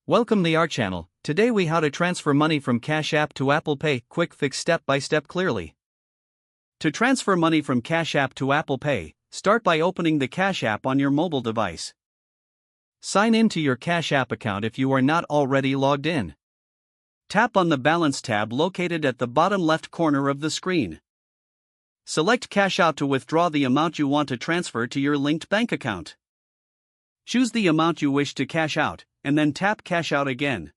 Welcome to our channel. Today we how to transfer money from Cash App to Apple Pay. Quick fix step by step clearly. To transfer money from Cash App to Apple Pay, start by opening the Cash App on your mobile device. Sign in to your Cash App account if you are not already logged in. Tap on the Balance tab located at the bottom left corner of the screen. Select Cash Out to withdraw the amount you want to transfer to your linked bank account. Choose the amount you wish to cash out, and then tap Cash Out again.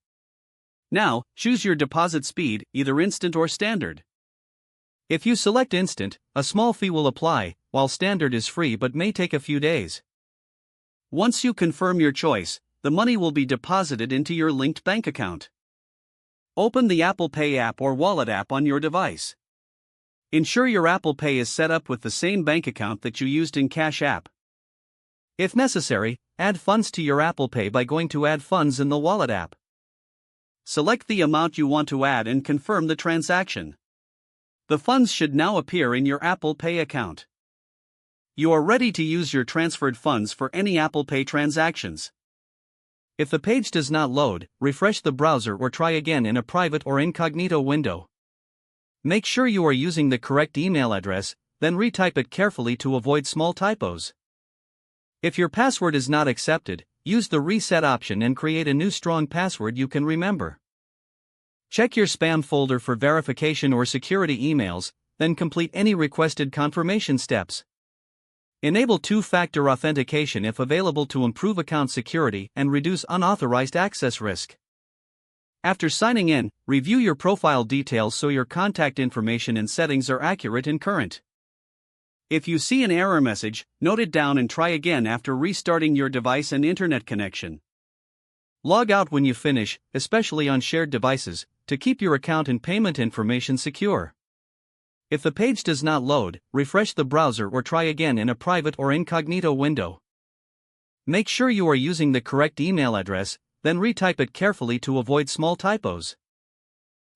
Now, choose your deposit speed, either instant or standard. If you select instant, a small fee will apply, while standard is free but may take a few days. Once you confirm your choice, the money will be deposited into your linked bank account. Open the Apple Pay app or wallet app on your device. Ensure your Apple Pay is set up with the same bank account that you used in Cash App. If necessary, add funds to your Apple Pay by going to Add Funds in the Wallet app. Select the amount you want to add and confirm the transaction. The funds should now appear in your Apple Pay account. You are ready to use your transferred funds for any Apple Pay transactions. If the page does not load, refresh the browser or try again in a private or incognito window. Make sure you are using the correct email address, then retype it carefully to avoid small typos. If your password is not accepted, use the reset option and create a new strong password you can remember. Check your spam folder for verification or security emails, then complete any requested confirmation steps. Enable two-factor authentication if available to improve account security and reduce unauthorized access risk. After signing in, review your profile details so your contact information and settings are accurate and current. If you see an error message, note it down and try again after restarting your device and internet connection. Log out when you finish, especially on shared devices, to keep your account and payment information secure. If the page does not load, refresh the browser or try again in a private or incognito window. Make sure you are using the correct email address, then retype it carefully to avoid small typos.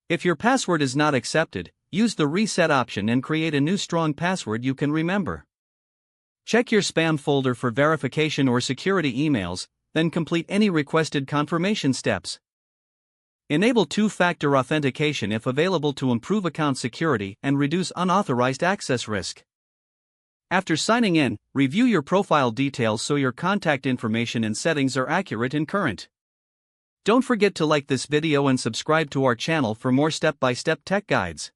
If your password is not accepted, use the reset option and create a new strong password you can remember. Check your spam folder for verification or security emails, then complete any requested confirmation steps. Enable two-factor authentication if available to improve account security and reduce unauthorized access risk. After signing in, review your profile details so your contact information and settings are accurate and current. Don't forget to like this video and subscribe to our channel for more step-by-step tech guides.